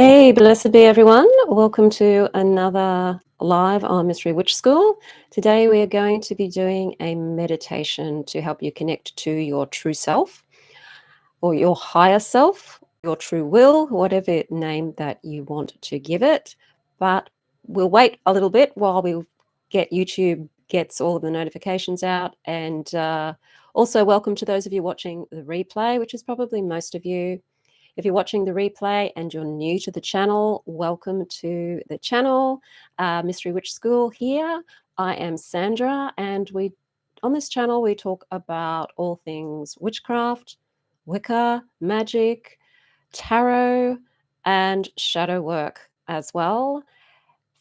Hey, blessed be everyone. Welcome to another live on Mystery Witch School. Today we are going to be doing a meditation to help you connect to your true self or your higher self, your true will, whatever name that you want to give it. But we'll wait a little bit while we get YouTube gets all of the notifications out. And also welcome to those of you watching the replay, which is probably most of you. If you're watching the replay and you're new to the channel, welcome to the channel, Mystery Witch School here. I am Sandra, and on this channel we talk about all things witchcraft, Wicca, magic, tarot, and shadow work as well.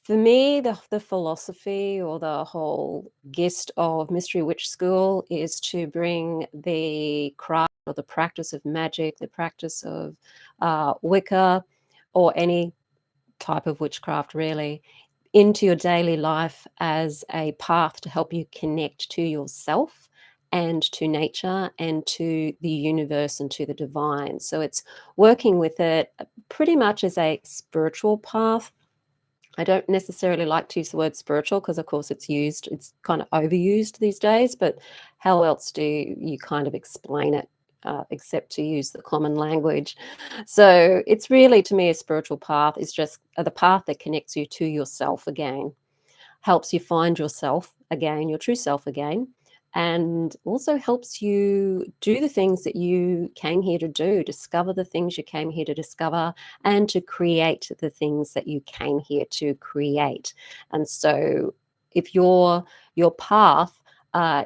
For me, the philosophy or the whole gist of Mystery Witch School is to bring the craft or the practice of magic, the practice of Wicca, or any type of witchcraft really, into your daily life as a path to help you connect to yourself and to nature and to the universe and to the divine. So it's working with it pretty much as a spiritual path. I don't necessarily like to use the word spiritual because, of course, it's kind of overused these days, but how else do you kind of explain it except to use the common language? So it's really, to me, a spiritual path is just the path that connects you to yourself again, helps you find yourself again, your true self again, and also helps you do the things that you came here to do, discover the things you came here to discover, and to create the things that you came here to create. And so if your path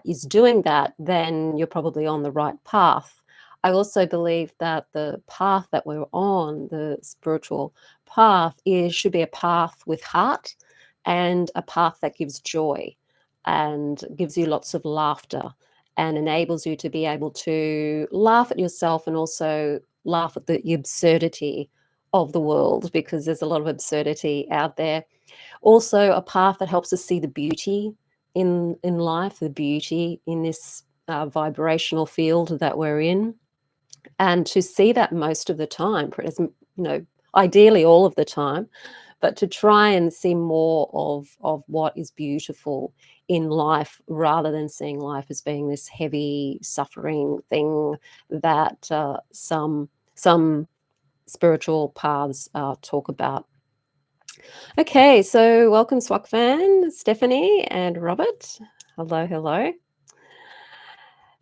is doing that, then you're probably on the right path. I also believe that the path that we're on, the spiritual path, should be a path with heart and a path that gives joy and gives you lots of laughter and enables you to be able to laugh at yourself and also laugh at the absurdity of the world, because there's a lot of absurdity out there. Also, a path that helps us see the beauty in life, the beauty in this vibrational field that we're in, and to see that most of the time, ideally all of the time, but to try and see more of what is beautiful in life rather than seeing life as being this heavy suffering thing that some spiritual paths talk about. Okay, so welcome Swakfan, Stephanie, and Robert. Hello, hello.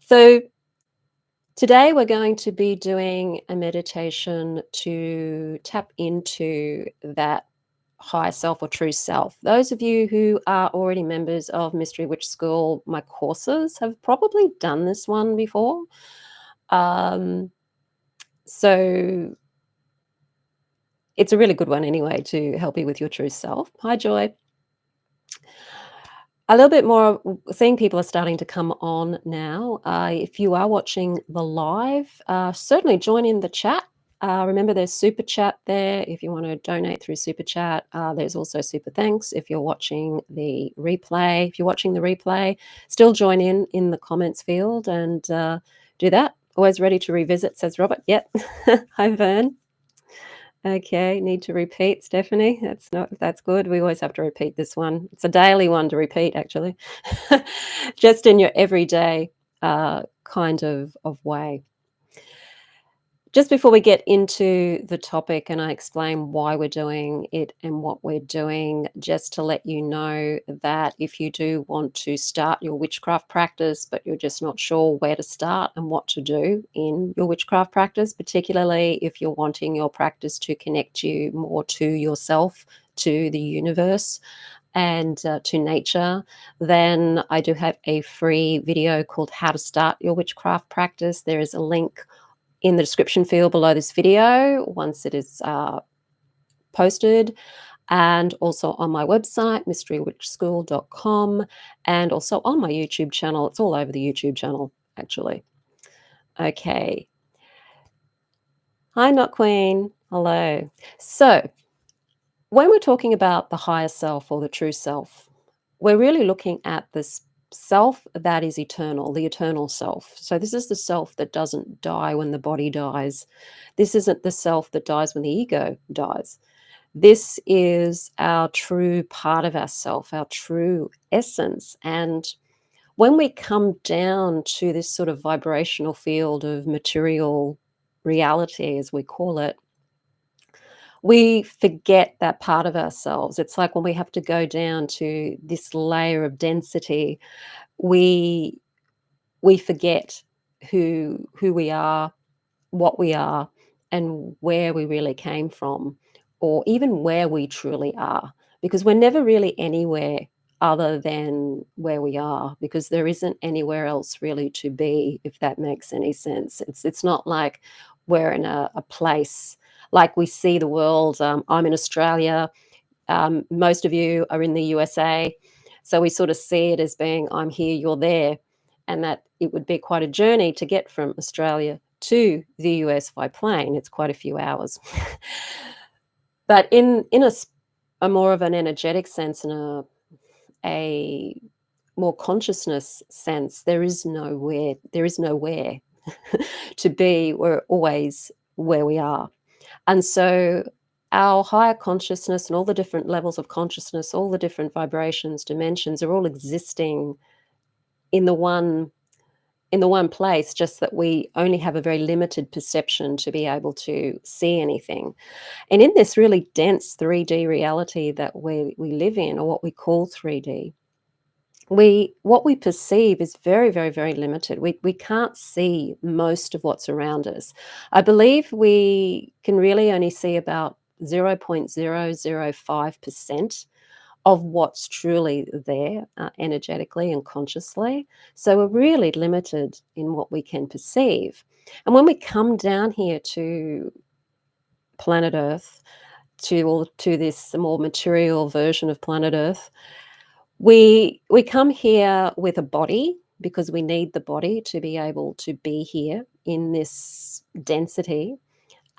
So today we're going to be doing a meditation to tap into that higher self or true self. Those of you who are already members of Mystery Witch School, my courses, have probably done this one before. So it's a really good one anyway to help you with your true self. Hi, Joy. A little bit more, seeing people are starting to come on now. If you are watching the live, certainly join in the chat. Remember, there's super chat there if you want to donate through super chat. There's also super thanks if you're watching the replay. If you're watching the replay, still join in the comments field and do that. Always ready to revisit, says Robert. Yep. Hi, Vern. Okay, need to repeat, Stephanie. That's good. We always have to repeat this one. It's a daily one to repeat, actually, just in your everyday kind of way. Just before we get into the topic and I explain why we're doing it and what we're doing, just to let you know that if you do want to start your witchcraft practice, but you're just not sure where to start and what to do in your witchcraft practice, particularly if you're wanting your practice to connect you more to yourself, to the universe, and to nature, then I do have a free video called How to Start Your Witchcraft Practice. There is a link in the description field below this video once it is posted, and also on my website, mysterywitchschool.com, and also on my YouTube channel. It's all over the YouTube channel, actually. Okay. Hi, Not Queen. Hello. So when we're talking about the higher self or the true self, we're really looking at this self that is eternal, the eternal self. So this is the self that doesn't die when the body dies. This isn't the self that dies when the ego dies. This is our true part of ourself, our true essence. And when we come down to this sort of vibrational field of material reality, as we call it, we forget that part of ourselves. It's like when we have to go down to this layer of density, we we forget who we are, what we are, and where we really came from, or even where we truly are, because we're never really anywhere other than where we are, because there isn't anywhere else really to be, if that makes any sense. It's not like we're in a place like we see the world. I'm in Australia. Most of you are in the USA. So we sort of see it as being, I'm here, you're there. And that it would be quite a journey to get from Australia to the US by plane. It's quite a few hours. But in a more of an energetic sense and a more consciousness sense, there is nowhere to be. We're always where we are. And so our higher consciousness and all the different levels of consciousness, all the different vibrations, dimensions are all existing in the one in the one place, just that we only have a very limited perception to be able to see anything. And in this really dense 3D reality that we live in, or what we call 3D, what we perceive is very, very, very limited. We can't see most of what's around us. I believe we can really only see about 0.005% of what's truly there, energetically and consciously. So we're really limited in what we can perceive. And when we come down here to planet Earth, to this more material version of planet Earth, we come here with a body, because we need the body to be able to be here in this density.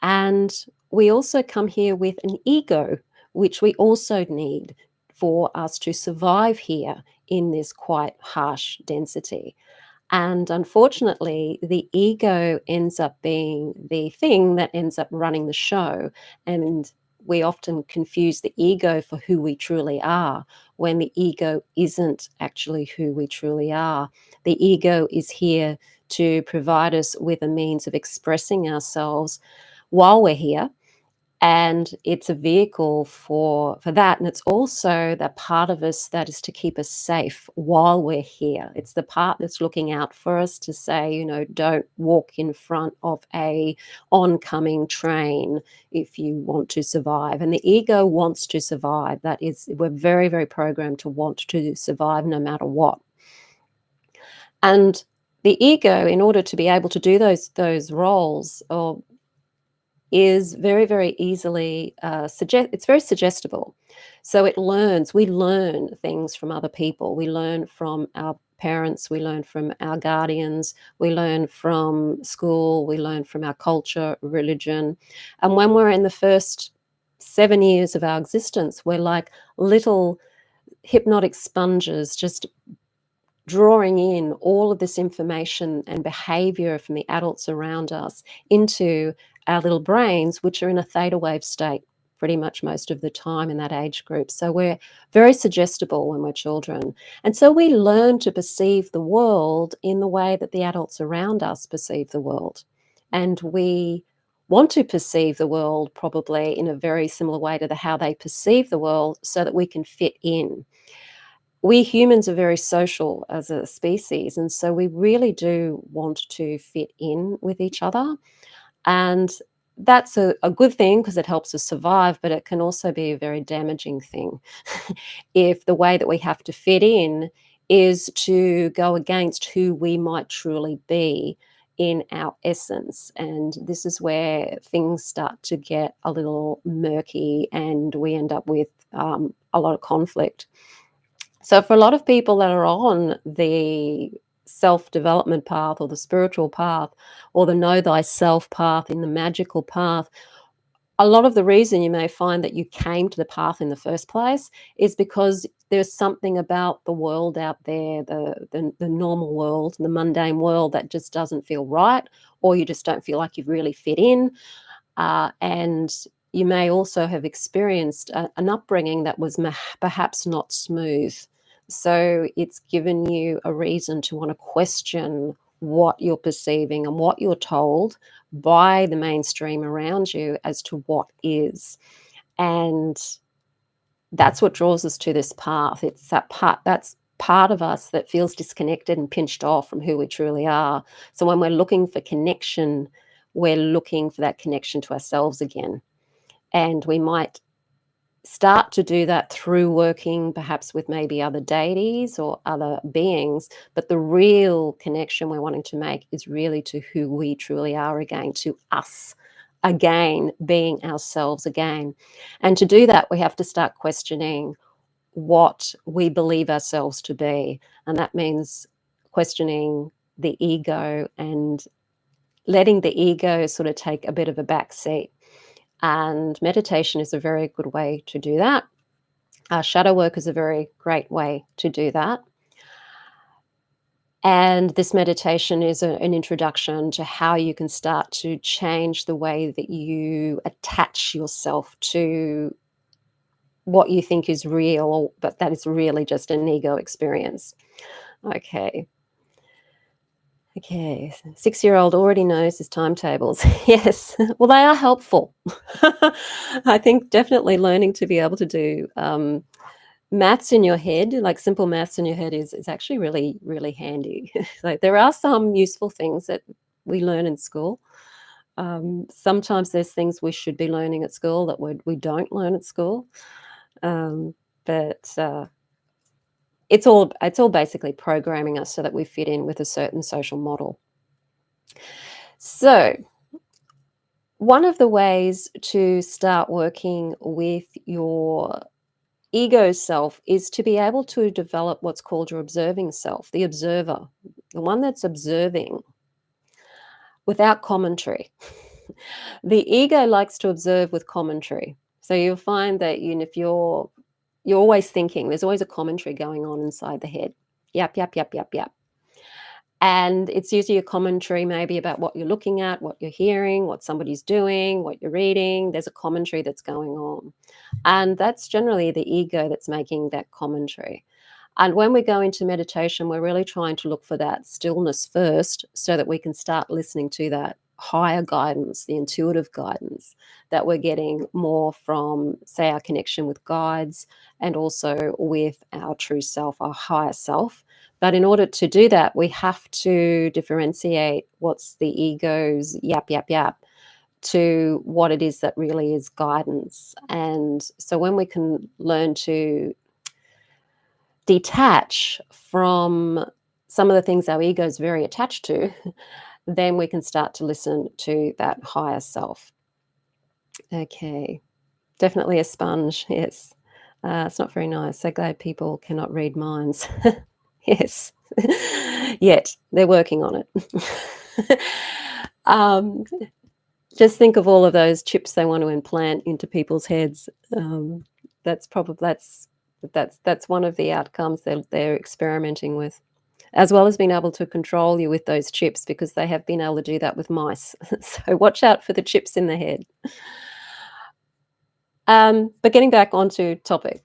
And we also come here with an ego, which we also need for us to survive here in this quite harsh density. And unfortunately, the ego ends up being the thing that ends up running the show. And we often confuse the ego for who we truly are, when the ego isn't actually who we truly are. The ego is here to provide us with a means of expressing ourselves while we're here, and it's a vehicle for that. And it's also that part of us that is to keep us safe while we're here. It's the part that's looking out for us to say, don't walk in front of a oncoming train if you want to survive. And the ego wants to survive. We're very, very programmed to want to survive no matter what. And the ego, in order to be able to do those roles, or is very, very easily it's very suggestible. So we learn things from other people. We learn from our parents, we learn from our guardians, we learn from school, we learn from our culture, religion. And when we're in the first 7 years of our existence, we're like little hypnotic sponges, just drawing in all of this information and behavior from the adults around us into our little brains, which are in a theta wave state pretty much most of the time in that age group. So we're very suggestible when we're children. And so we learn to perceive the world in the way that the adults around us perceive the world. And we want to perceive the world probably in a very similar way to how they perceive the world, so that we can fit in. We humans are very social as a species, and so we really do want to fit in with each other. And that's a good thing, because it helps us survive, but it can also be a very damaging thing if the way that we have to fit in is to go against who we might truly be in our essence. And this is where things start to get a little murky, and we end up with a lot of conflict. So for a lot of people that are on the self-development path, or the spiritual path, or the know thyself path, in the magical path, a lot of the reason you may find that you came to the path in the first place is because there's something about the world out there, the normal world, the mundane world, that just doesn't feel right, or you just don't feel like you've really fit in. And you may also have experienced an upbringing that was perhaps not smooth. So it's given you a reason to want to question what you're perceiving and what you're told by the mainstream around you as to what is. And that's what draws us to this path. It's that's part of us that feels disconnected and pinched off from who we truly are. So when we're looking for connection, we're looking for that connection to ourselves again. And we might start to do that through working perhaps with maybe other deities or other beings, but the real connection we're wanting to make is really to who we truly are again, to us again, being ourselves again. And to do that, we have to start questioning what we believe ourselves to be. And that means questioning the ego and letting the ego sort of take a bit of a back seat. And meditation is a very good way to do that. Shadow work is a very great way to do that. And this meditation is an introduction to how you can start to change the way that you attach yourself to what you think is real, but that is really just an ego experience. Okay. 6-year-old already knows his timetables. Yes. Well, they are helpful. I think definitely learning to be able to do maths in your head, like simple maths in your head, is actually really, really handy. So there are some useful things that we learn in school. Sometimes there's things we should be learning at school that we don't learn at school. But it's all basically programming us so that we fit in with a certain social model. So one of the ways to start working with your ego self is to be able to develop what's called your observing self, the observer, the one that's observing without commentary. The ego likes to observe with commentary. So you'll find that if you're always thinking, there's always a commentary going on inside the head. Yap, yap, yap, yap, yap. And it's usually a commentary maybe about what you're looking at, what you're hearing, what somebody's doing, what you're reading. There's a commentary that's going on. And that's generally the ego that's making that commentary. And when we go into meditation, we're really trying to look for that stillness first so that we can start listening to that higher guidance, the intuitive guidance that we're getting more from, say, our connection with guides and also with our true self, our higher self. But in order to do that, we have to differentiate what's the ego's yap, yap, yap to what it is that really is guidance. And so when we can learn to detach from some of the things our ego is very attached to, then we can start to listen to that higher self. Okay, definitely a sponge, yes. It's not very nice. So glad people cannot read minds. Yes, yet they're working on it. Just think of all of those chips they want to implant into people's heads. That's one of the outcomes they're experimenting with, as well as being able to control you with those chips, because they have been able to do that with mice. So watch out for the chips in the head. But getting back onto topic,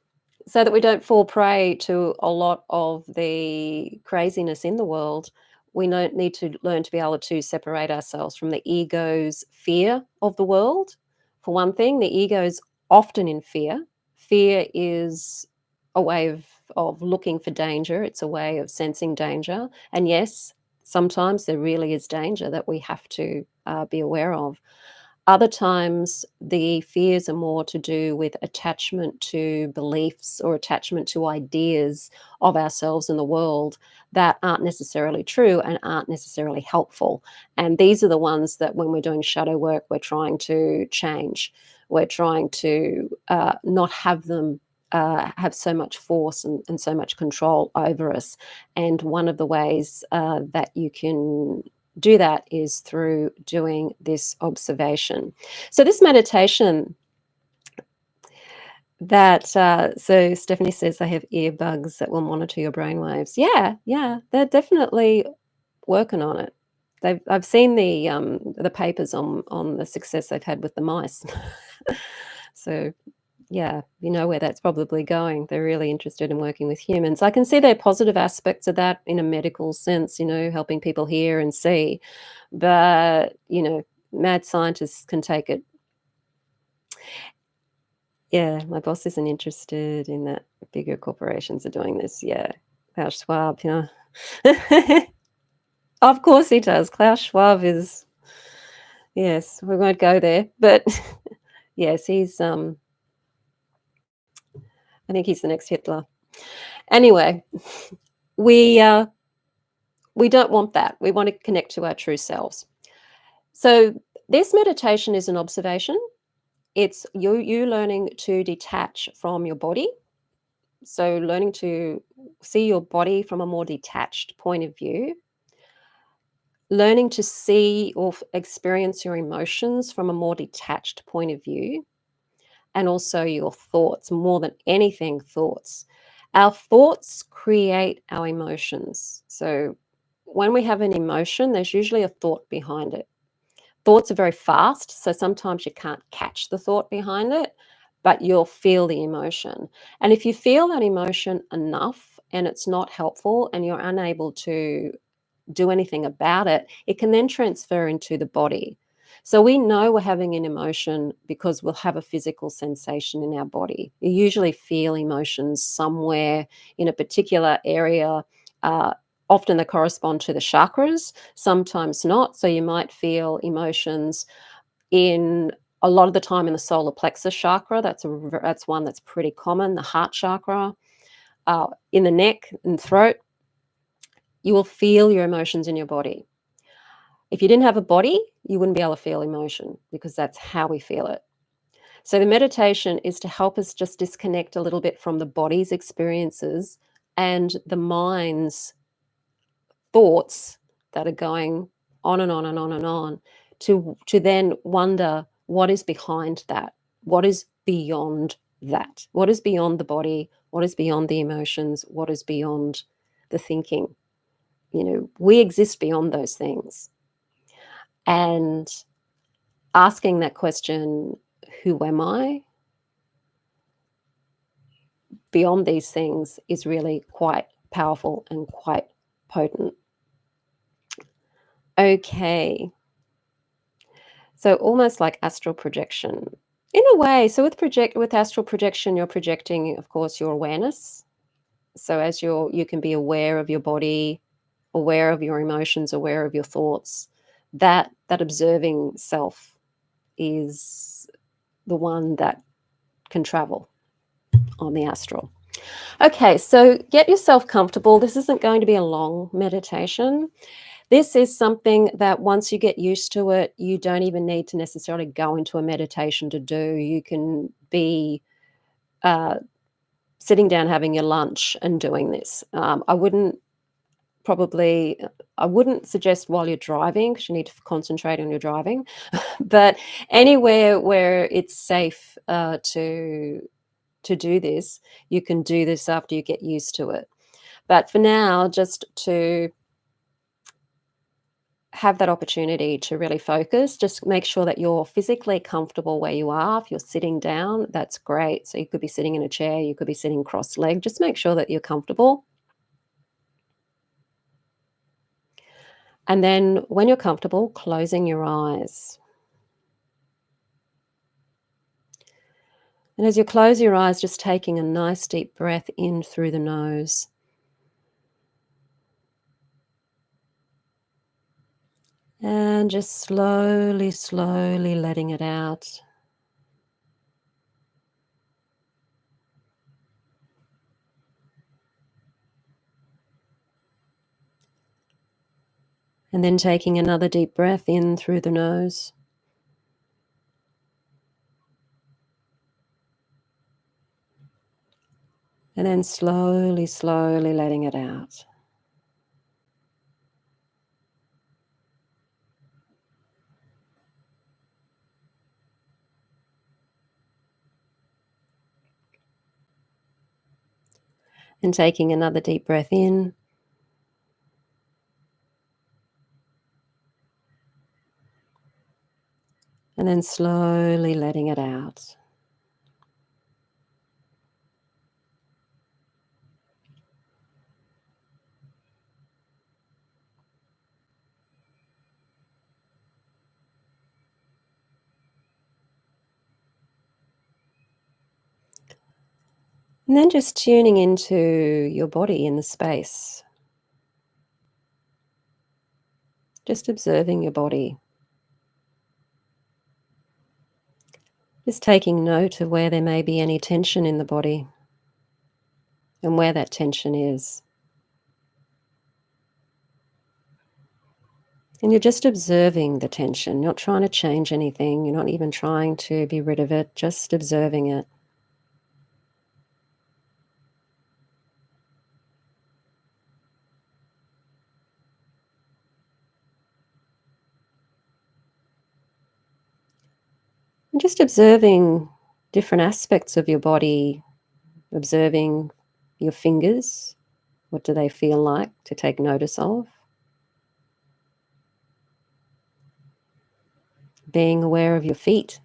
so that we don't fall prey to a lot of the craziness in the world, we need to learn to be able to separate ourselves from the ego's fear of the world. For one thing, the ego is often in fear. Fear is a way of looking for danger. It's a way of sensing danger. And yes, sometimes there really is danger that we have to be aware of. Other times, the fears are more to do with attachment to beliefs or attachment to ideas of ourselves and the world that aren't necessarily true and aren't necessarily helpful. And these are the ones that when we're doing shadow work, we're trying to change. We're trying to not have them have so much force and so much control over us. And one of the ways that you can do that is through doing this observation. So this meditation that so Stephanie says they have earbuds that will monitor your brainwaves. Yeah, they're definitely working on it. I've seen the papers on the success they've had with the mice. So yeah, you know where that's probably going. They're really interested in working with humans. I can see their positive aspects of that in a medical sense, helping people hear and see. But, mad scientists can take it. Yeah, my boss isn't interested in that. Bigger corporations are doing this. Yeah. Klaus Schwab, yeah. Of course he does. Klaus Schwab is, yes, we won't go there. But yes, I think he's the next Hitler. Anyway, we we don't want that. We want to connect to our true selves. So this meditation is an observation. It's you learning to detach from your body. So learning to see your body from a more detached point of view, learning to see or experience your emotions from a more detached point of view, and also your thoughts, more than anything, thoughts. Our thoughts create our emotions. So when we have an emotion, there's usually a thought behind it. Thoughts are very fast, so sometimes you can't catch the thought behind it, but you'll feel the emotion. And if you feel that emotion enough and it's not helpful and you're unable to do anything about it, it can then transfer into the body. So we know we're having an emotion because we'll have a physical sensation in our body. You usually feel emotions somewhere in a particular area. Uh, Often they correspond to the chakras, sometimes not. So you might feel emotions in a lot of the time in the solar plexus chakra. That's one that's pretty common. The heart chakra, in the neck and throat. You will feel your emotions in your body. If you didn't have a body, you wouldn't be able to feel emotion because that's how we feel it. So the meditation is to help us just disconnect a little bit from the body's experiences and the mind's thoughts that are going on and on and on and on, to then wonder what is behind that, what is beyond that, what is beyond the body, what is beyond the emotions, what is beyond the thinking. We exist beyond those things. And asking that question, who am I, beyond these things, is really quite powerful and quite potent. Okay. So almost like astral projection. In a way, so with astral projection, you're projecting, of course, your awareness. So as you can be aware of your body, aware of your emotions, aware of your thoughts. That observing self is the one that can travel on the astral. Okay, so get yourself comfortable. This isn't going to be a long meditation. This is something that once you get used to it, you don't even need to necessarily go into a meditation to do. You can be sitting down having your lunch and doing this. I wouldn't suggest while you're driving because you need to concentrate on your driving, but anywhere where it's safe to do this, you can do this after you get used to it. But for now, just to have that opportunity to really focus, just make sure that you're physically comfortable where you are. If you're sitting down, that's great. So you could be sitting in a chair, you could be sitting cross-legged. Just make sure that you're comfortable. And then when you're comfortable, closing your eyes. And as you close your eyes, just taking a nice deep breath in through the nose. And just slowly, slowly letting it out. And then taking another deep breath in through the nose. And then slowly, slowly letting it out. And taking another deep breath in. And then slowly letting it out. And then just tuning into your body in the space. Just observing your body. Just taking note of where there may be any tension in the body and where that tension is. And you're just observing the tension, not trying to change anything. You're not even trying to be rid of it, just observing it. And just observing different aspects of your body, observing your fingers. What do they feel like to take notice of? Being aware of your feet.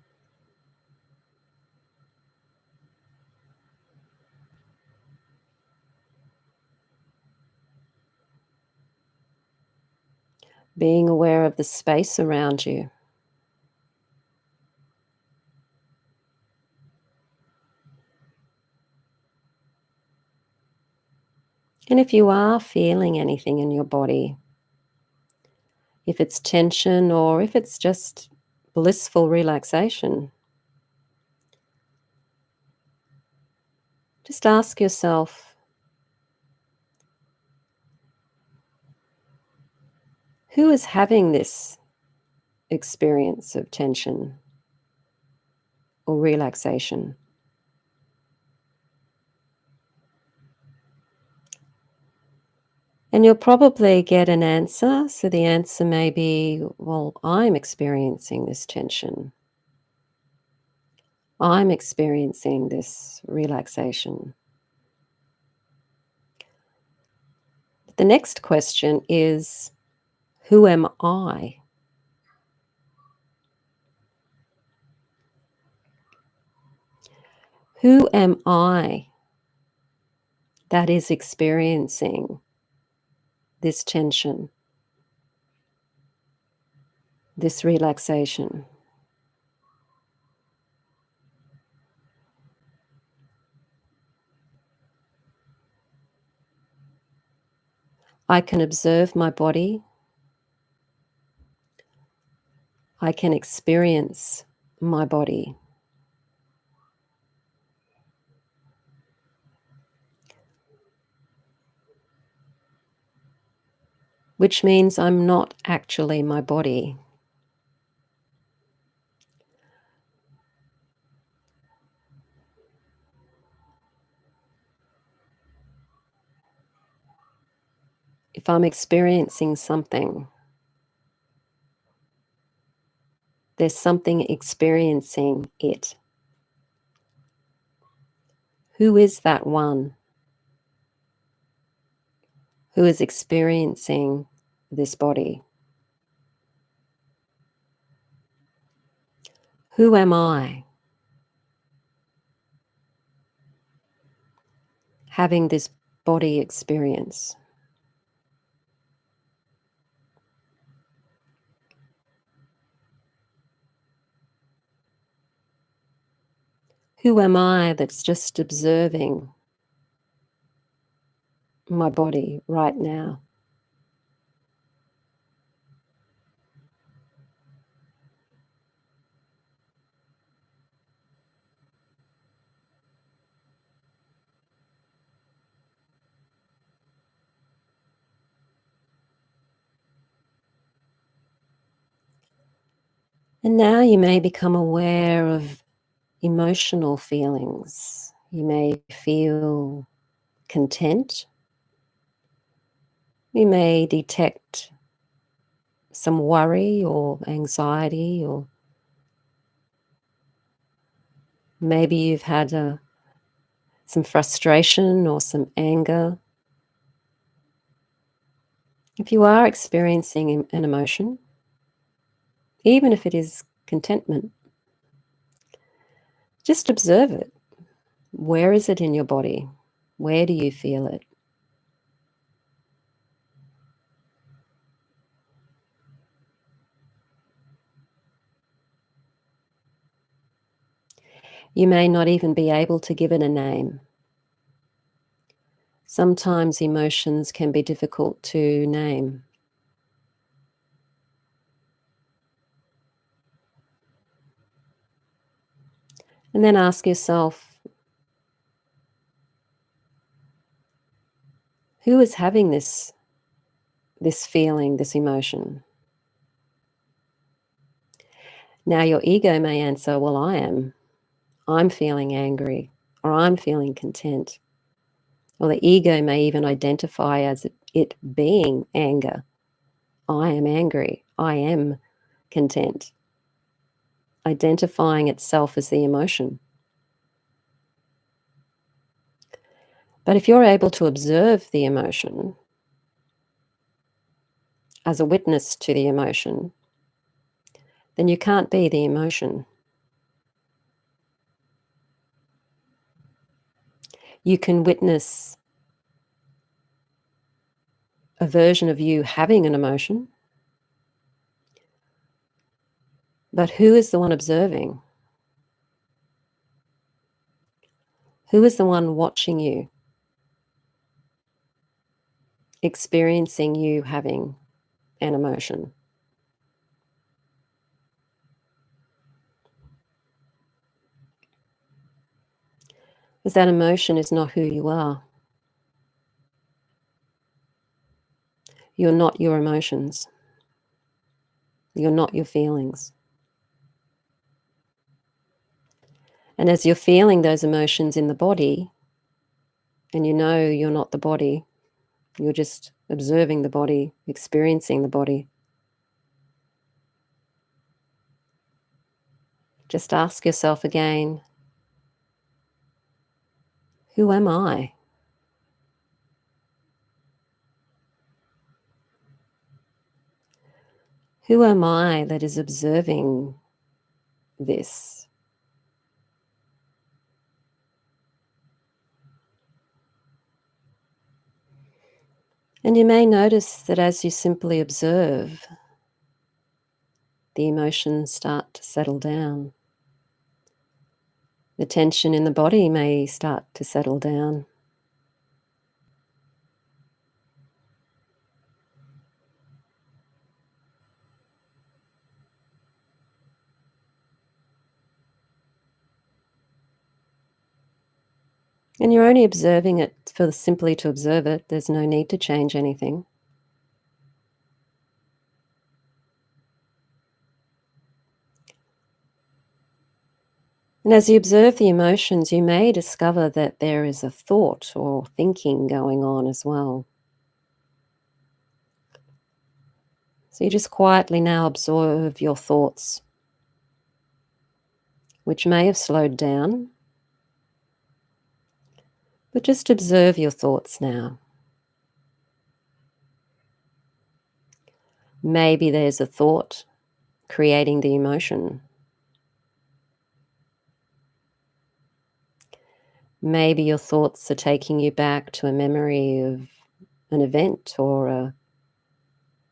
Being aware of the space around you. And if you are feeling anything in your body, if it's tension or if it's just blissful relaxation, just ask yourself, who is having this experience of tension or relaxation? And you'll probably get an answer. So the answer may be, well, I'm experiencing this tension. I'm experiencing this relaxation. The next question is, who am I? Who am I that is experiencing this tension, this relaxation? I can observe my body. I can experience my body. Which means I'm not actually my body. If I'm experiencing something, there's something experiencing it. Who is that one who is experiencing this body? Who am I having this body experience? Who am I that's just observing my body right now? And now you may become aware of emotional feelings. You may feel content. You may detect some worry or anxiety, or maybe you've had some frustration or some anger. If you are experiencing an emotion, even if it is contentment, just observe it. Where is it in your body? Where do you feel it? You may not even be able to give it a name. Sometimes emotions can be difficult to name. And then ask yourself, who is having this feeling, this emotion? Now your ego may answer, well, I am. I'm feeling angry, or I'm feeling content. Or the ego may even identify as it being anger. I am angry. I am content. Identifying itself as the emotion. But if you're able to observe the emotion as a witness to the emotion, then you can't be the emotion. You can witness a version of you having an emotion, but who is the one observing? Who is the one watching you, experiencing you having an emotion? Because that emotion is not who you are. You're not your emotions. You're not your feelings. And as you're feeling those emotions in the body, and you know you're not the body, you're just observing the body, experiencing the body, just ask yourself again, who am I? Who am I that is observing this? And you may notice that as you simply observe, the emotions start to settle down. The tension in the body may start to settle down. And you're only observing it for simply to observe it. There's no need to change anything. And as you observe the emotions, you may discover that there is a thought or thinking going on as well. So you just quietly now observe your thoughts, which may have slowed down, but just observe your thoughts now. Maybe there's a thought creating the emotion. Maybe your thoughts are taking you back to a memory of an event or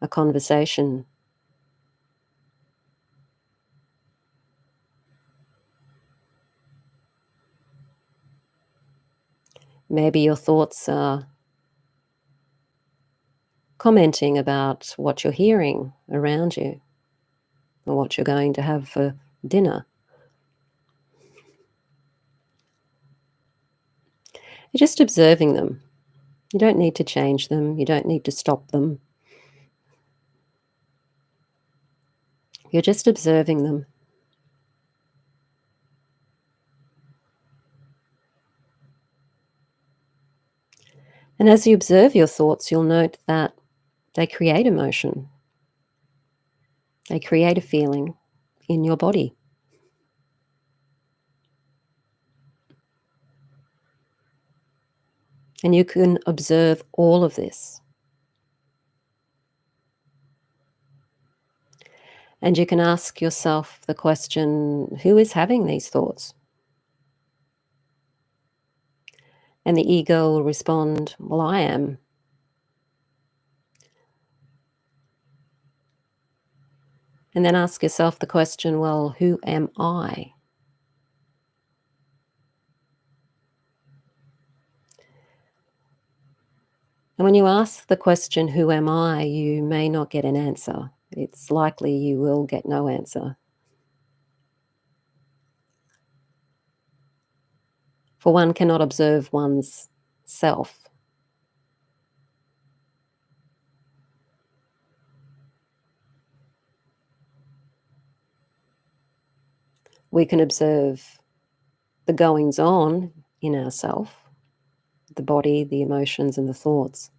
a conversation. Maybe your thoughts are commenting about what you're hearing around you or what you're going to have for dinner. You're just observing them. You don't need to change them. You don't need to stop them. You're just observing them. And as you observe your thoughts, you'll note that they create emotion. They create a feeling in your body. And you can observe all of this. And you can ask yourself the question, who is having these thoughts? And the ego will respond, well, I am. And then ask yourself the question, well, who am I? And when you ask the question, who am I, you may not get an answer. It's likely you will get no answer. For one cannot observe one's self. We can observe the goings on in ourself, the body, the emotions, and the thoughts.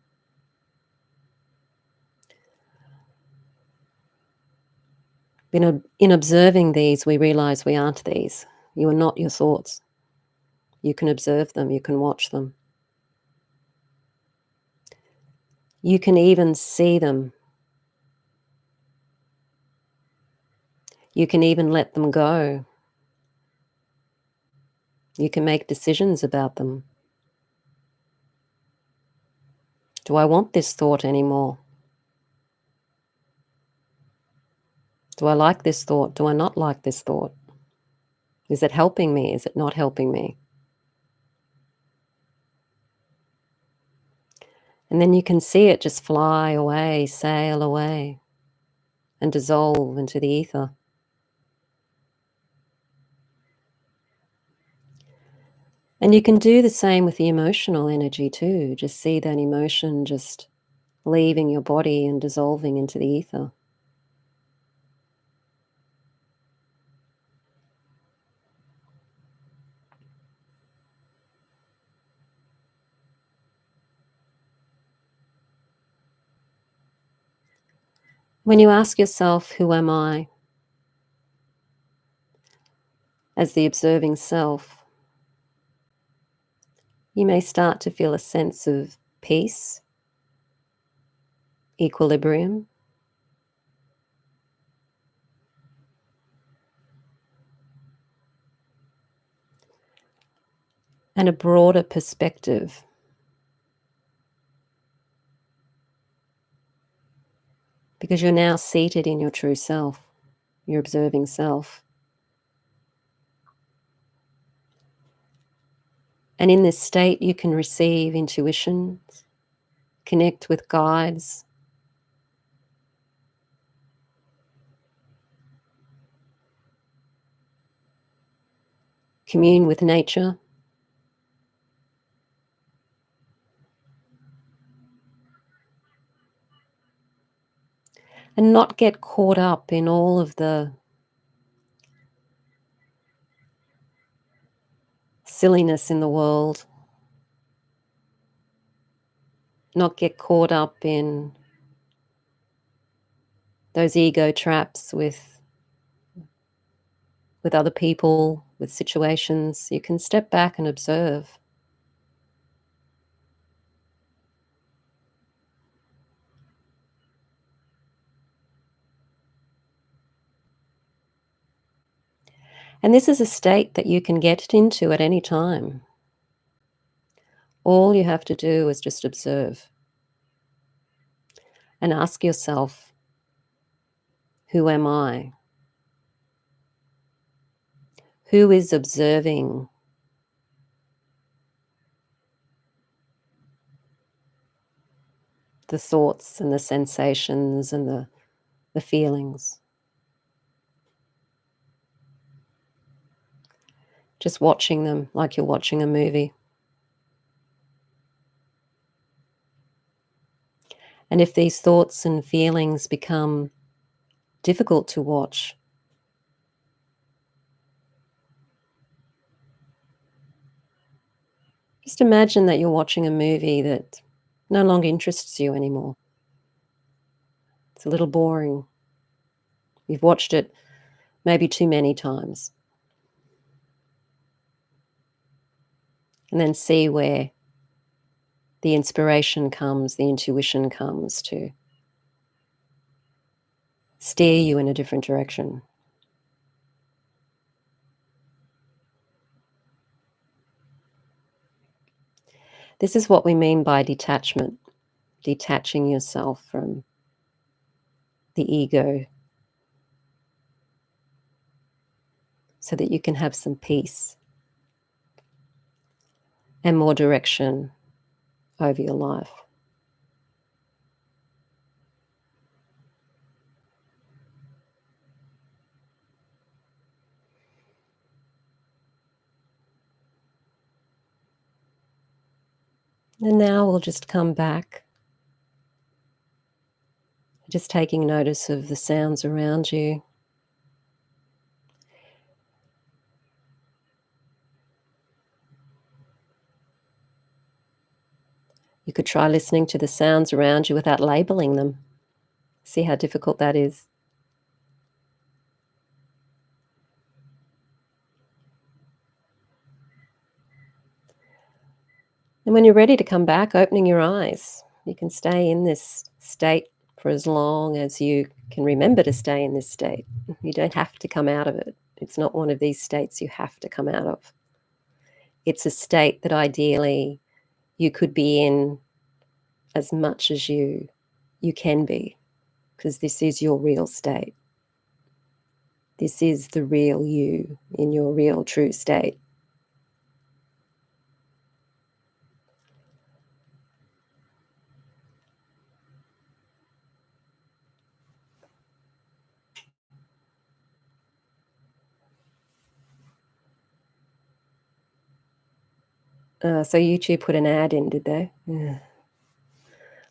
In observing these, we realize we aren't these. You are not your thoughts. You can observe them, you can watch them. You can even see them. You can even let them go. You can make decisions about them. Do I want this thought anymore? Do I like this thought? Do I not like this thought? Is it helping me? Is it not helping me? And then you can see it just fly away, sail away, and dissolve into the ether. And you can do the same with the emotional energy too. Just see that emotion just leaving your body and dissolving into the ether. When you ask yourself, who am I? As the observing self, you may start to feel a sense of peace, equilibrium, and a broader perspective. Because you're now seated in your true self, your observing self. And in this state, you can receive intuition, connect with guides, commune with nature, and not get caught up in all of the silliness in the world, not get caught up in those ego traps with other people, with situations. You can step back and observe. And this is a state that you can get into at any time. All you have to do is just observe and ask yourself, who am I? Who is observing the thoughts and the sensations and the feelings? Just watching them like you're watching a movie. And if these thoughts and feelings become difficult to watch, just imagine that you're watching a movie that no longer interests you anymore. It's a little boring. You've watched it maybe too many times. And then see where the inspiration comes, the intuition comes to steer you in a different direction. This is what we mean by detachment, detaching yourself from the ego so that you can have some peace and more direction over your life. And now we'll just come back, just taking notice of the sounds around you. You could try listening to the sounds around you without labeling them. See how difficult that is. And when you're ready to come back, opening your eyes, you can stay in this state for as long as you can remember to stay in this state. You don't have to come out of it. It's not one of these states you have to come out of. It's a state that ideally you could be in as much as you can be, because this is your real state. This is the real you in your real true state. So YouTube put an ad in, did they? Yeah.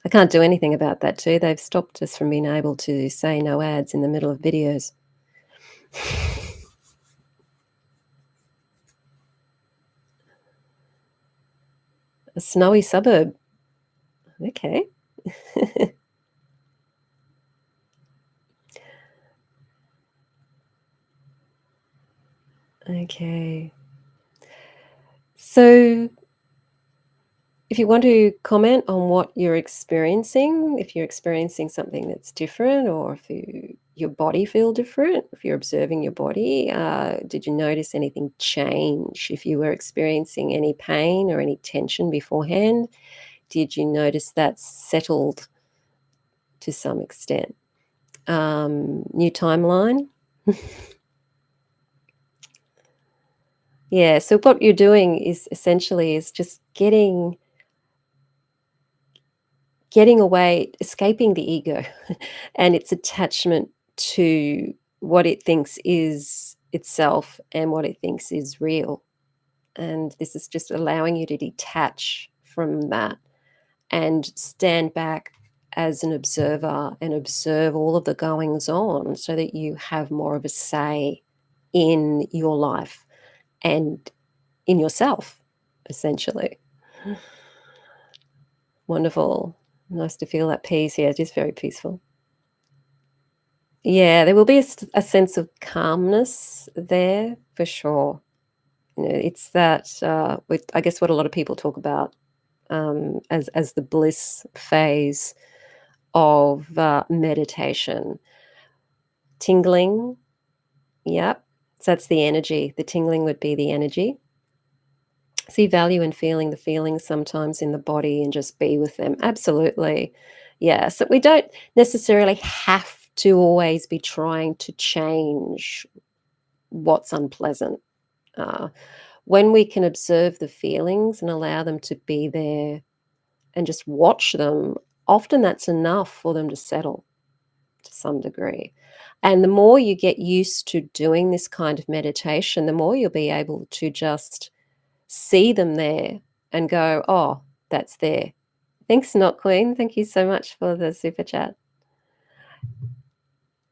I can't do anything about that too. They've stopped us from being able to say no ads in the middle of videos. A snowy suburb. Okay. Okay. So if you want to comment on what you're experiencing, if you're experiencing something that's different, or if your body feel different, if you're observing your body, did you notice anything change? If you were experiencing any pain or any tension beforehand, did you notice that settled to some extent? New timeline? Yeah, so what you're doing is essentially is just getting away, escaping the ego and its attachment to what it thinks is itself and what it thinks is real. And this is just allowing you to detach from that and stand back as an observer and observe all of the goings on so that you have more of a say in your life and in yourself, essentially. Wonderful. Nice to feel that peace. Yeah, it is very peaceful. Yeah, there will be a sense of calmness there for sure. You know, it's that, with I guess what a lot of people talk about, as the bliss phase of, meditation. Tingling, yep, so that's the energy. The tingling would be the energy. See value in feeling the feelings sometimes in the body and just be with them. Absolutely. Yeah, so we don't necessarily have to always be trying to change what's unpleasant. Uh, when we can observe the feelings and allow them to be there and just watch them, often that's enough for them to settle to some degree. And the more you get used to doing this kind of meditation, the more you'll be able to just see them there and go, "Oh, that's there." Thanks, Not Queen. Thank you so much for the super chat.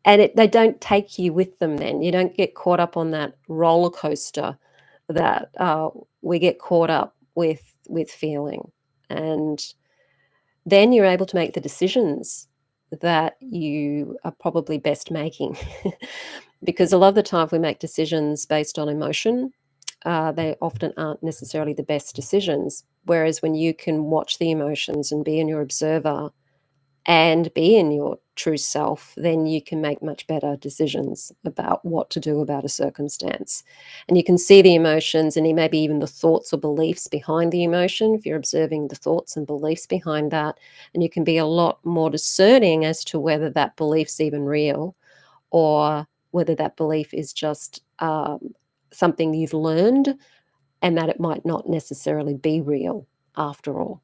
And they don't take you with them then. You don't get caught up on that roller coaster that, we get caught up with feeling. And then you're able to make the decisions that you are probably best making. Because a lot of the time we make decisions based on emotion they often aren't necessarily the best decisions. Whereas when you can watch the emotions and be in your observer and be in your true self, then you can make much better decisions about what to do about a circumstance. And you can see the emotions and maybe even the thoughts or beliefs behind the emotion, if you're observing the thoughts and beliefs behind that. And you can be a lot more discerning as to whether that belief's even real, or whether that belief is just something you've learned, and that it might not necessarily be real after all.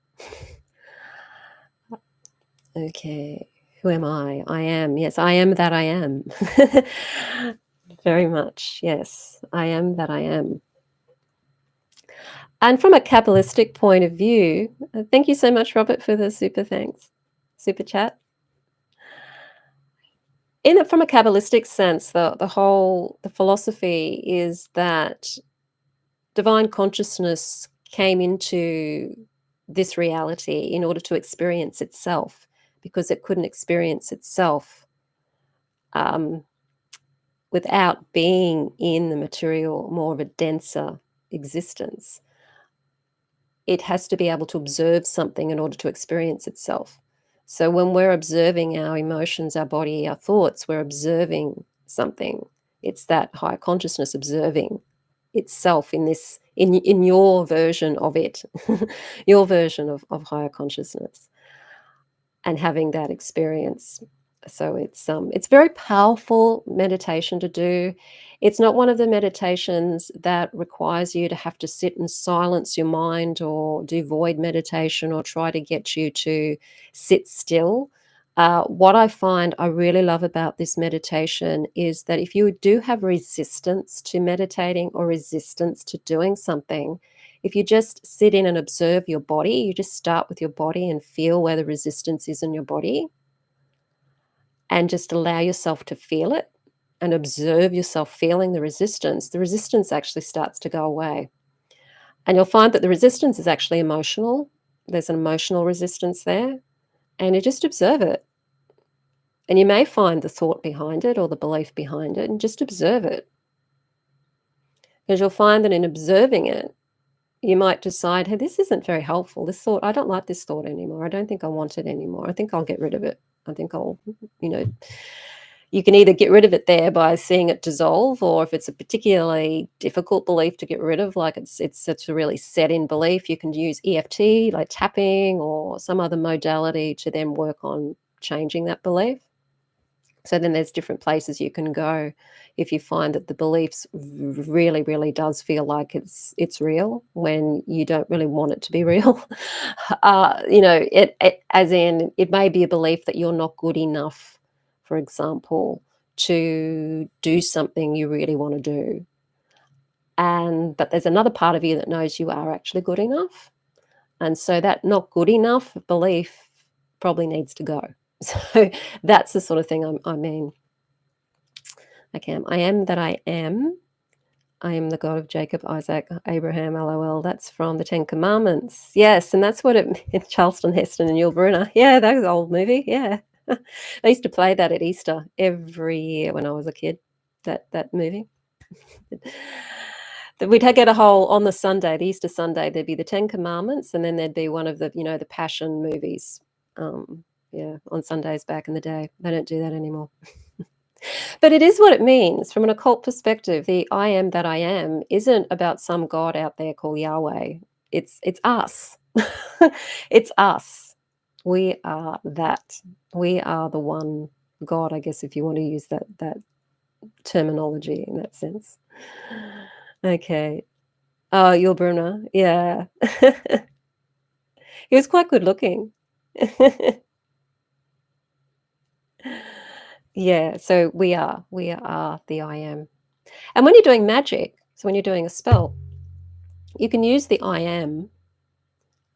Okay. Who am I? I am. Yes, I am that I am. Very much. Yes, I am that I am. And from a Kabbalistic point of view, thank you so much, Robert, for the super thanks, super chat. From a Kabbalistic sense, the philosophy is that divine consciousness came into this reality in order to experience itself, because it couldn't experience itself um, without being in the material, more of a denser existence. It has to be able to observe something in order to experience itself. So when we're observing our emotions, our body, our thoughts, we're observing something. It's that higher consciousness observing itself in your version of it, your version of higher consciousness, and having that experience. So it's very powerful meditation to do. It's not one of the meditations that requires you to have to sit and silence your mind or do void meditation or try to get you to sit still. What I find I really love about this meditation is that if you do have resistance to meditating or resistance to doing something, if you just sit in and observe your body, you just start with your body and feel where the resistance is in your body, and just allow yourself to feel it and observe yourself feeling the resistance actually starts to go away. And you'll find that the resistance is actually emotional. There's an emotional resistance there, and you just observe it. And you may find the thought behind it or the belief behind it, and just observe it. Because you'll find that in observing it, you might decide, hey, this isn't very helpful. This thought, I don't like this thought anymore. I don't think I want it anymore. I think I'll get rid of it. I think I'll, you know, you can either get rid of it there by seeing it dissolve, or if it's a particularly difficult belief to get rid of, like it's a really set in belief, you can use EFT, like tapping, or some other modality to then work on changing that belief. So then there's different places you can go if you find that the beliefs really, really does feel like it's real when you don't really want it to be real. As in, it may be a belief that you're not good enough, for example, to do something you really want to do. But there's another part of you that knows you are actually good enough. And so that not good enough belief probably needs to go. So that's the sort of thing I mean. Okay, I am that I am. I am the God of Jacob, Isaac, Abraham, LOL. That's from the Ten Commandments. Yes, and that's what it Charleston Heston and Yul Brynner. Yeah, that was an old movie. Yeah. I used to play that at Easter every year when I was a kid, that movie. We'd get a whole, on the Sunday, the Easter Sunday, there'd be the Ten Commandments, and then there'd be one of the, the Passion movies. Yeah, on Sundays back in the day. They don't do that anymore. But it is what it means from an occult perspective. The I am that I am isn't about some god out there called Yahweh. It's us. It's us. We are that. We are the one God, I guess, if you want to use that terminology in that sense. Okay. Oh, Yul Brynner. Yeah. He was quite good looking. Yeah, so we are the I am. And when you're doing magic, so when you're doing a spell, you can use the I am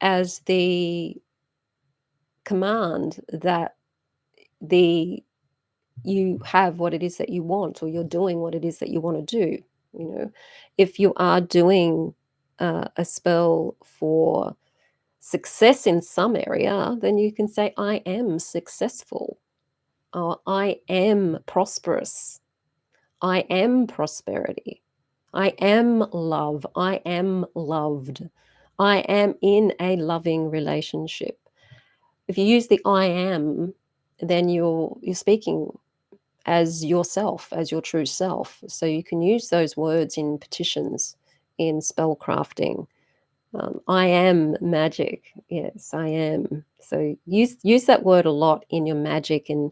as the command that you have what it is that you want, or you're doing what it is that you want to do. If you are doing a spell for success in some area, then you can say, I am successful, or I am prosperous, I am prosperity. I am love. I am loved. I am in a loving relationship. If you use the I am, then you're speaking as yourself, as your true self. So you can use those words in petitions, in spell crafting. I am magic. Yes, I am. So use that word a lot in your magic, and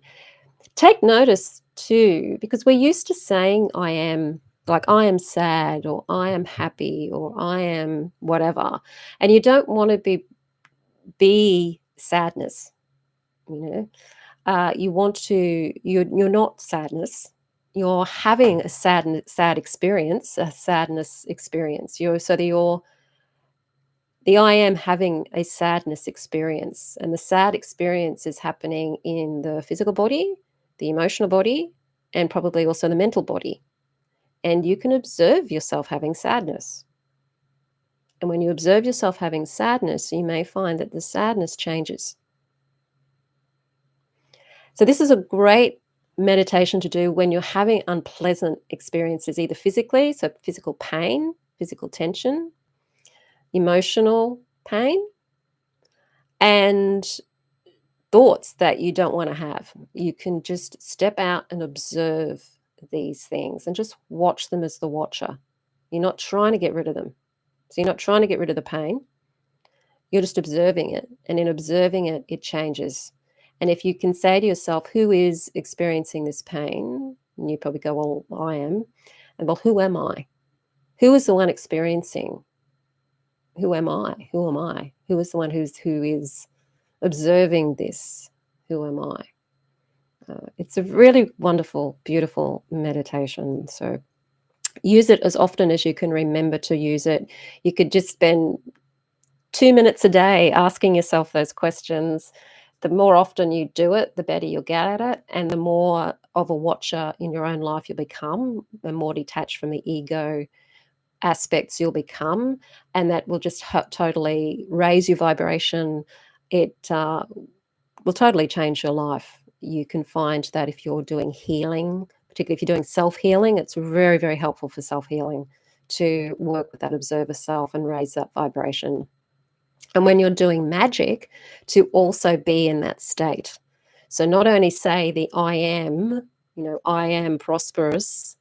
take notice too, because we're used to saying I am, like I am sad or I am happy or I am whatever. And you don't want to be sadness, you know. You want to you're not sadness. You're having a sad experience, a sadness experience. You're the I am having a sadness experience, and the sad experience is happening in the physical body, the emotional body, and probably also the mental body. And you can observe yourself having sadness. And when you observe yourself having sadness, you may find that the sadness changes. So, this is a great meditation to do when you're having unpleasant experiences, either physically, so physical pain, physical tension, emotional pain, and thoughts that you don't want to have. You can just step out and observe these things and just watch them as the watcher. You're not trying to get rid of them. So you're not trying to get rid of the pain. You're just observing it. And in observing it, it changes. And if you can say to yourself, who is experiencing this pain? And you probably go, well, I am. And well, who am I? Who is the one experiencing? Who am I? Who am I? Who is the one who is observing this? Who am I? It's a really wonderful, beautiful meditation. So use it as often as you can remember to use it. You could just spend 2 minutes a day asking yourself those questions. The more often you do it, the better you'll get at it, and the more of a watcher in your own life you'll become, the more detached from the ego aspects you'll become, and that will just totally raise your vibration. It will totally change your life. You can find that if you're doing healing, particularly if you're doing self-healing, it's very, very helpful for self-healing to work with that observer self and raise that vibration. And when you're doing magic, to also be in that state. So not only say the I am, I am prosperous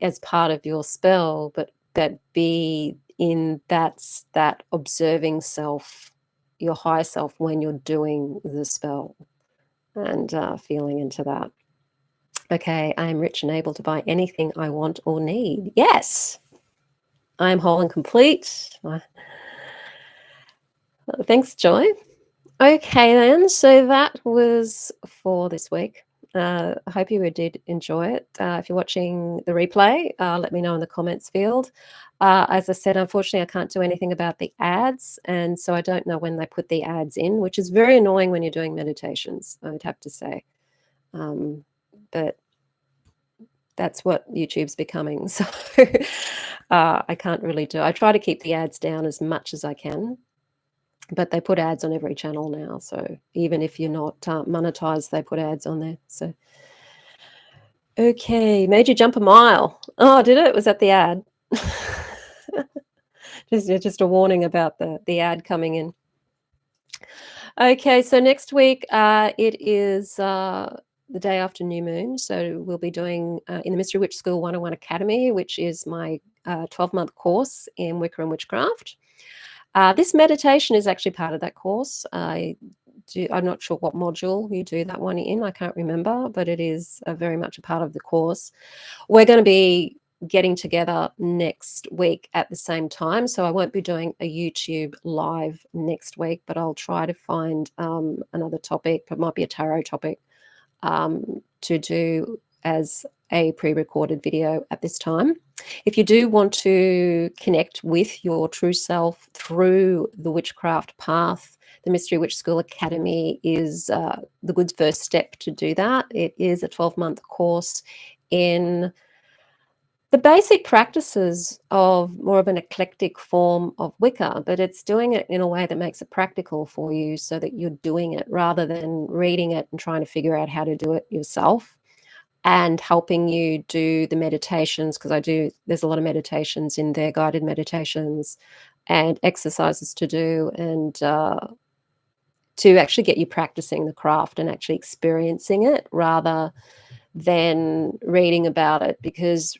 as part of your spell, but that be in that observing self, your higher self, when you're doing the spell, and feeling into that. Okay, I am rich and able to buy anything I want or need. Yes, I am whole and complete. Thanks, Joy. Okay, then. So that was for this week. I hope you did enjoy it. If you're watching the replay, let me know in the comments field. As I said, unfortunately, I can't do anything about the ads, and so I don't know when they put the ads in, which is very annoying when you're doing meditations, I would have to say. But that's what YouTube's becoming. So I can't really do. I try to keep the ads down as much as I can, but they put ads on every channel now. So even if you're not monetized, they put ads on there. So okay, made you jump a mile. Oh, did it? Was that the ad? just a warning about the ad coming in. Okay, so next week it is the day after new moon, so we'll be doing in the Mystery Witch School 101 Academy, which is my 12-month course in Wicca and Witchcraft. This meditation is actually part of that course. I'm not sure what module you do that one in. I can't remember, but it is very much a part of the course. We're going to be getting together next week at the same time, so I won't be doing a YouTube live next week, but I'll try to find another topic. It might be a tarot topic to do as a pre-recorded video at this time. If you do want to connect with your true self through the witchcraft path, the Mystery Witch School Academy is the good first step to do that. It is a 12-month course in the basic practices of more of an eclectic form of Wicca, but it's doing it in a way that makes it practical for you so that you're doing it rather than reading it and trying to figure out how to do it yourself. and helping you do the meditations, because there's a lot of meditations in there, guided meditations and exercises to do, and to actually get you practicing the craft and actually experiencing it rather than reading about it, because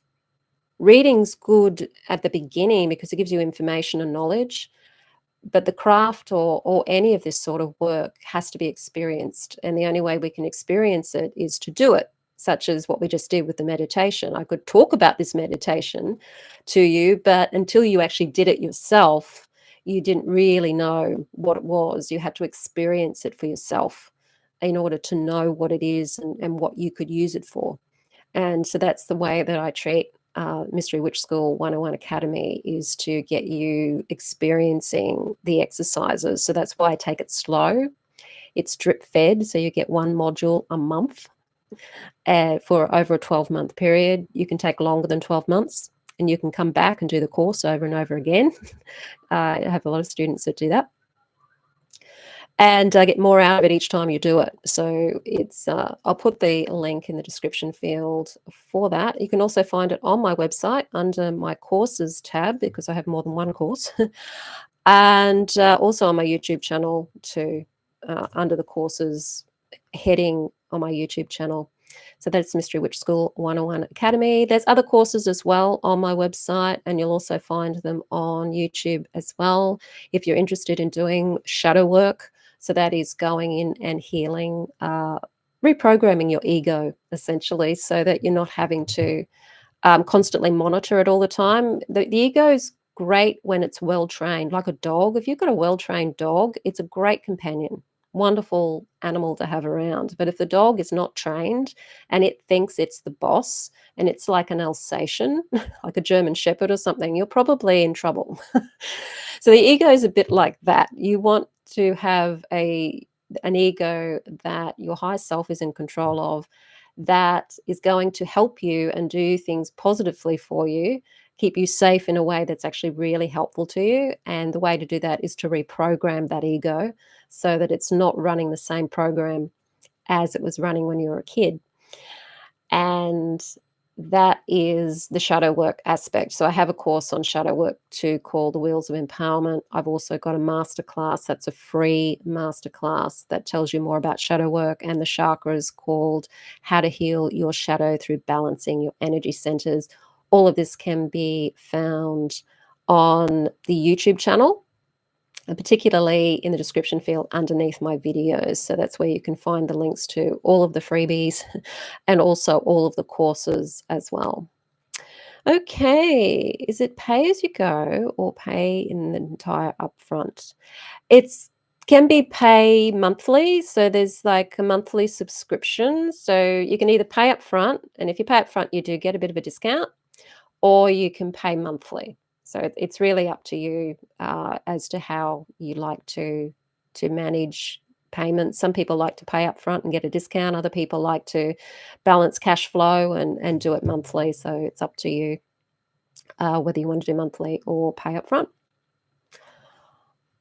reading's good at the beginning because it gives you information and knowledge, but the craft or any of this sort of work has to be experienced, and the only way we can experience it is to do it, such as what we just did with the meditation. I could talk about this meditation to you, but until you actually did it yourself, you didn't really know what it was. You had to experience it for yourself in order to know what it is and what you could use it for. And so that's the way that I treat Mystery Witch School 101 Academy, is to get you experiencing the exercises. So that's why I take it slow. It's drip fed, so you get one module a month for over a 12-month period. You can take longer than 12 months, and you can come back and do the course over and over again. I have a lot of students that do that. And get more out of it each time you do it. So it's I'll put the link in the description field for that. You can also find it on my website under my courses tab, because I have more than one course, and also on my YouTube channel too, under the courses heading on my YouTube channel. So that's Mystery Witch School 101 Academy. There's other courses as well on my website, and you'll also find them on YouTube as well if you're interested in doing shadow work. So that is going in and healing, reprogramming your ego, essentially, so that you're not having to constantly monitor it all the time. The ego is great when it's well trained, like a dog. If you've got a well trained dog, it's a great companion, wonderful animal to have around. But if the dog is not trained and it thinks it's the boss and it's like an Alsatian, like a German Shepherd or something, you're probably in trouble. So the ego is a bit like that. You want to have an ego that your higher self is in control of, that is going to help you and do things positively for you, keep you safe in a way that's actually really helpful to you. And the way to do that is to reprogram that ego so that it's not running the same program as it was running when you were a kid. And that is the shadow work aspect. So I have a course on shadow work too called The Wheels of Empowerment. I've also got a masterclass that's a free masterclass that tells you more about shadow work, and the chakras called How to Heal Your Shadow Through Balancing Your Energy Centers. All of this can be found on the YouTube channel, and particularly in the description field underneath my videos. So that's where you can find the links to all of the freebies and also all of the courses as well. Okay, is it pay as you go or pay in the entire upfront? It's can be pay monthly, so there's like a monthly subscription. So you can either pay up front, and if you pay up front, you do get a bit of a discount, or you can pay monthly. So it's really up to you as to how you like to manage payments. Some people like to pay up front and get a discount. Other people like to balance cash flow and do it monthly. So it's up to you whether you want to do monthly or pay up front.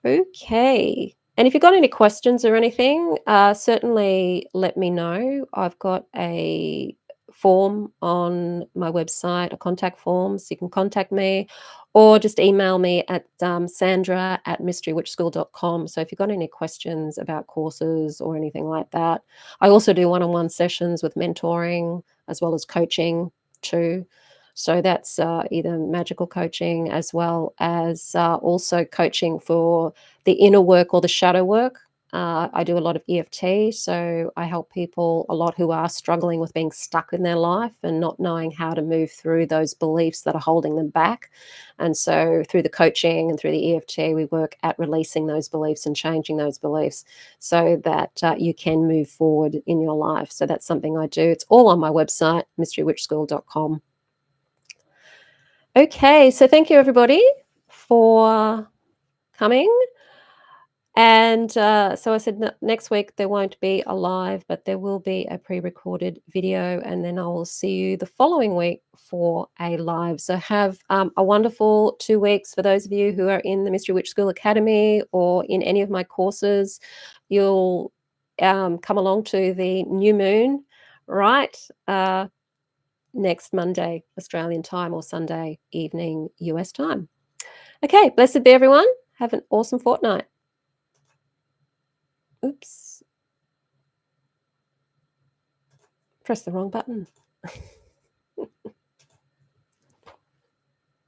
Okay. And if you've got any questions or anything, certainly let me know. I've got a form on my website, a contact form, so you can contact me, or just email me at sandra@mysterywitchschool.com. So if you've got any questions about courses or anything like that. I also do one-on-one sessions with mentoring as well as coaching too. So that's either magical coaching as well as also coaching for the inner work or the shadow work. I do a lot of EFT, so I help people a lot who are struggling with being stuck in their life and not knowing how to move through those beliefs that are holding them back. And so through the coaching and through the EFT, we work at releasing those beliefs and changing those beliefs so that you can move forward in your life. So that's something I do. It's all on my website, mysterywitchschool.com. Okay, so thank you everybody for coming. And so I said next week there won't be a live, but there will be a pre-recorded video, and then I will see you the following week for a live. So have a wonderful 2 weeks. For those of you who are in the Mystery Witch School Academy or in any of my courses, you'll come along to the new moon, right? next Monday, Australian time, or Sunday evening, US time. Okay, blessed be everyone. Have an awesome fortnight. Oops. Press the wrong button.